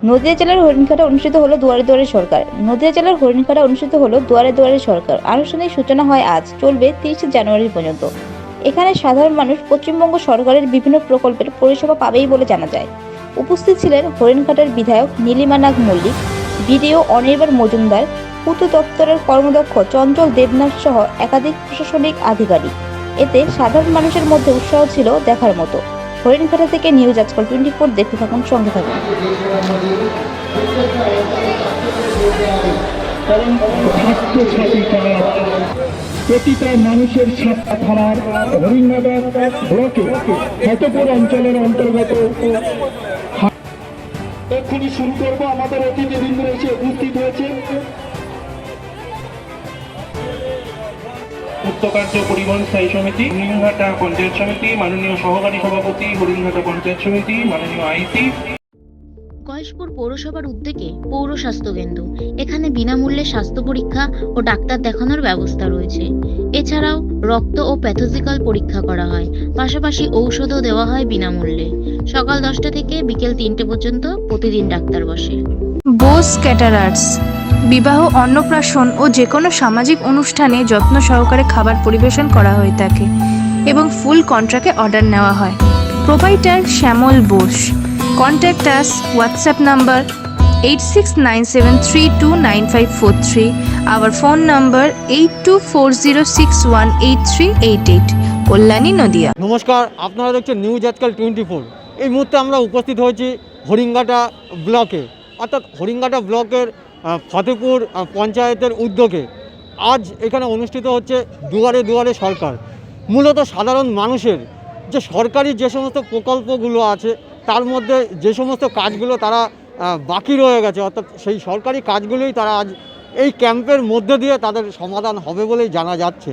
নদিয়া জেলার হরিণঘাটা অনুষ্ঠিত হলো দুয়ারে দুয়ারে সরকার। নদিয়া জেলার হরিণঘাটা অনুষ্ঠিত হলো দুয়ারে দুয়ারে সরকার। আনুষ্ঠানিক সূচনা হয় আজ, চলবে 30 জানুয়ারি পর্যন্ত। এখানে সাধারণ মানুষ পশ্চিমবঙ্গ সরকারের বিভিন্ন প্রকল্পের পরিষেবা পাবেই বলে জানা যায়। উপস্থিত ছিলেন হরিণঘাটার বিধায়ক নীলিমা নাগ মল্লিক, বিডিও অনির্বাণ মজুমদার, পূর্ত দপ্তরের কর্মদক্ষ চঞ্চল দেবনাথ সহ একাধিক প্রশাসনিক আধিকারিক। এতে সাধারণ মানুষের মধ্যে উৎসাহ ছিল দেখার মতো। হরিণঘাটা থেকে নিউজ আজকাল 24 দেখতে থাকুন, সঙ্গে থাকুন। প্রতিটা মানুষের সাতটা থানার হরিণঘাটা ব্লকে হেতপুর অঞ্চলের অন্তর্গত এক্ষুনি শুরু করবো। আমাদের অতিথিবৃন্দ এসে উপস্থিত হয়েছে। উত্তকার্য পরিবহন স্থায়ী সমিতি, হরিণঘাটা পঞ্চায়েত সমিতি, মাননীয় সহকারী সভাপতি, হরিণঘাটা পঞ্চায়েত সমিতি, মাননীয় আইসি। গয়েশপুর পৌরসভার উদ্যোগে পৌর স্বাস্থ্য কেন্দ্র। এখানে বিনামূল্যে স্বাস্থ্য পরীক্ষা ও ডাক্তার দেখানোর ব্যবস্থা রয়েছে। এছাড়াও রক্ত ও প্যাথোলজিক্যাল পরীক্ষা করা হয়, পাশাপাশি ঔষধও দেওয়া হয় বিনামূল্যে। সকাল 10টা থেকে বিকেল 3টে পর্যন্ত প্রতিদিন ডাক্তার বসে। বোস ক্যাটারার্স বিবাহ, অন্নপ্রাশন ও যে কোনো সামাজিক অনুষ্ঠানে যত্ন সহকারে খাবার পরিবেশন করা হয়ে থাকে এবং ফুল কন্ট্রাক্টে অর্ডার নেওয়া হয়। Proprietor Shyamal Bose. Contact us WhatsApp number 8697329543, our phone number 8240618388, Kalyani Nadia. নমস্কার, আপনারা দেখছেন নিউজ আজকাল 24। এই মুহূর্তে আমরা উপস্থিত হয়েছি হরিণঘাটা ব্লকে, অর্থাৎ হরিণঘাটা ব্লকের ফতেপুর পঞ্চায়েতের উদ্যোগে আজ এখানে অনুষ্ঠিত হচ্ছে দুয়ারে দুয়ারে সরকার। মূলত সাধারণ মানুষের যে সরকারি যে সমস্ত প্রকল্পগুলো আছে তার মধ্যে যে সমস্ত কাজগুলো তারা বাকি রয়ে গেছে, অর্থাৎ সেই সরকারি কাজগুলোই তারা আজ এই ক্যাম্পের মধ্যে দিয়ে তাদের সমাধান হবে বলেই জানা যাচ্ছে।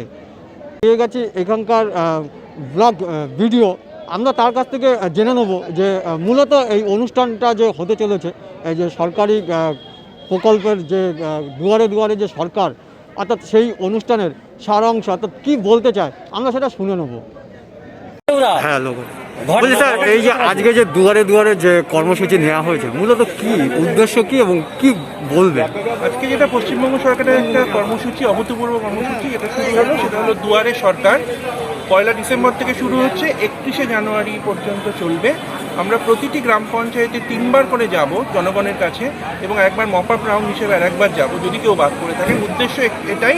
পেয়ে গেছি এখানকার ব্লগ ভিডিও, আমরা তার কাছ থেকে জেনে নেব যে মূলত এই অনুষ্ঠানটা যে হতে চলেছে, এই যে সরকারি প্রকল্পের যে দুয়ারে দুয়ারে যে সরকার, অর্থাৎ সেই অনুষ্ঠানের সারাংশ, অর্থাৎ কী বলতে চায় আমরা সেটা শুনে নেব। হ্যাঁ লোক বলছি স্যার, এই যে আজকে যে দুয়ারে দুয়ারে যে কর্মসূচি নেওয়া হয়েছে, মূলত কি উদ্দেশ্য কি এবং কি বলবেন? আজকে যেটা পশ্চিমবঙ্গ সরকারের একটা কর্মসূচি, অভূতপূর্ব কর্মসূচি, এটা শুরু হলো, সেটা হলো দুয়ারে সরকার। 1 ডিসেম্বর থেকে শুরু হচ্ছে, 31শে জানুয়ারি পর্যন্ত চলবে। আমরা প্রতিটি গ্রাম পঞ্চায়েতে 3বার করে যাব জনগণের কাছে, এবং একবার মপ আপ রাউন্ড হিসেবে আর একবার যাব যদি কেউ বাদ করে থাকে। উদ্দেশ্য এটাই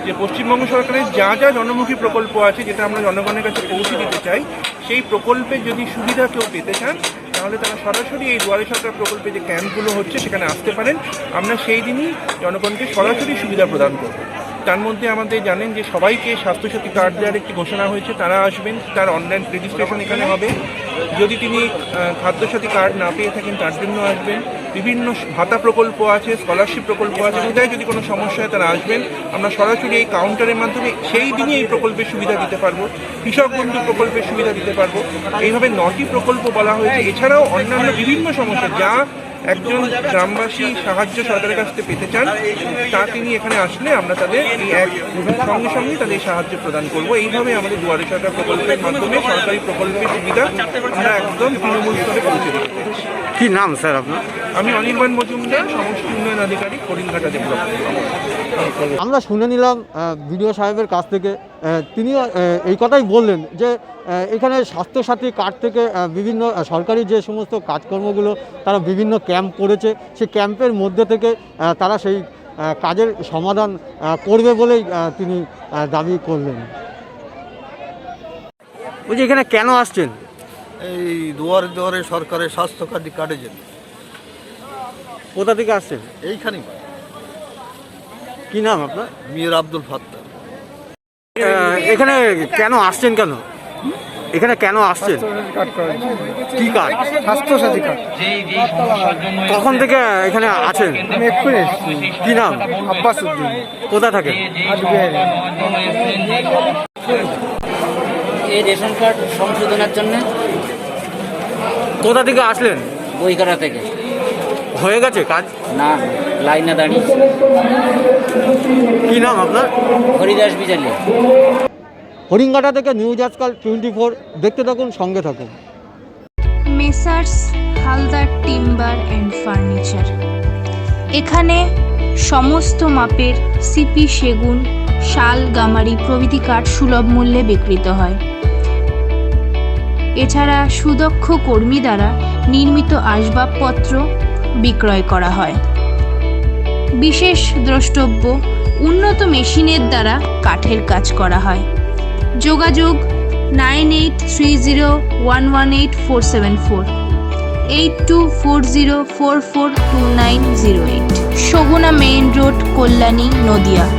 যে পশ্চিমবঙ্গ সরকারের যা যা জনমুখী প্রকল্প আছে, যেটা আমরা জনগণের কাছে পৌঁছে দিতে চাই, সেই প্রকল্পের যদি সুবিধা কেউ পেতে চান তাহলে তারা সরাসরি এই দুয়ারে সরকার প্রকল্পে যে ক্যাম্পগুলো হচ্ছে সেখানে আসতে পারেন। আমরা সেই দিনই জনগণকে সরাসরি সুবিধা প্রদান করব। তার মধ্যে আমাদের জানেন যে সবাইকে স্বাস্থ্যসাথী কার্ড দেওয়ার একটি ঘোষণা হয়েছে, তারা আসবেন, তার অনলাইন রেজিস্ট্রেশন এখানে হবে। যদি তিনি খাদ্যসাথী কার্ড না পেয়ে থাকেন তার জন্য আসবেন। বিভিন্ন ভাতা প্রকল্প আছে, স্কলারশিপ প্রকল্প আছে, কোথায় যদি কোনো সমস্যা হয় তারা আসবেন। আমরা সরাসরি এই কাউন্টারের মাধ্যমে সেই দিনই এই প্রকল্পের সুবিধা দিতে পারবো, কৃষক বন্ধু প্রকল্পের সুবিধা দিতে পারবো। এইভাবে 9টি প্রকল্প বলা হয়েছে। এছাড়াও অন্যান্য বিভিন্ন সমস্যা যা একজন গ্রামবাসী সাহায্য সরকারের কাছ থেকে পেতে চান, তা তিনি এখানে আসলে আমরা তাদের এই সঙ্গে সঙ্গে তাদের সাহায্য প্রদান করব। এইভাবে আমাদের দুয়ারে সরকার প্রকল্পের মাধ্যমে সরকারি প্রকল্পের সুবিধা আমরা একদম তৃণমূল স্তরে পৌঁছে দিতে পেরেছি। কি নাম স্যার আপনার? আমি অনির্বাণ মজুমদার, সমষ্টি উন্নয়ন আধিকারিক, হরিণঘাটা ডেভেলপমেন্ট। আমরা শুনে নিলাম বিডিও সাহেবের কাছ থেকে, তিনি এই কথাই বললেন যে এখানে স্বাস্থ্যসাথী কার্ড থেকে বিভিন্ন সরকারি যে সমস্ত কাজকর্মগুলো তারা বিভিন্ন ক্যাম্প করেছে, সেই ক্যাম্পের মধ্যে থেকে তারা সেই কাজের সমাধান করবে বলেই তিনি দাবি করলেন। বলছি এখানে কেন আসছেন? এই দুয়ারে দুয়ারে সরকারের স্বাস্থ্য কার্ডের জন্য। কোথা থেকে আসছেন? এইখানেই। কি নাম আপনার? মির আব্দুল ফাত্তার। এখানে কেন আসছেন? কেন এখানে কেন আসছেন? কি কার্ড? স্বাস্থ্যসাথী কার্ড। কখন থেকে এখানে আছেন? কি নাম? আব্বাস উদ্দিন। কোথা থাকে? এই রেশন কার্ড সংশোধনের জন্য। কোথা থেকে আসলেন? বইকারা থেকে। হয়ে গেছে কাজ? না, লাইনে দাঁড়িয়েছি। কি নাম আপনার? হরিদাস বিজালি। হরিণঘাটা থেকে নিউজ আজকাল 24 দেখতে থাকুন, সঙ্গে থাকুন। Messrs Haldar timber and furniture. Furniture. এখানে সমস্ত মাপের সিপি, সেগুন, শাল, গামারি প্রভৃতি কাঠ সুলভ মূল্যে বিক্রিত হয়। এছাড়া সুদক্ষ কর্মী দ্বারা নির্মিত আসবাবপত্র বিক্রয় করা হয়। বিশেষ দ্রষ্টব্য, উন্নত মেশিনের দ্বারা কাঠের কাজ করা হয়। যোগাযোগ 9830118474, 8240442908, সগুনা মেইন রোড, কল্যাণী, নদিয়া।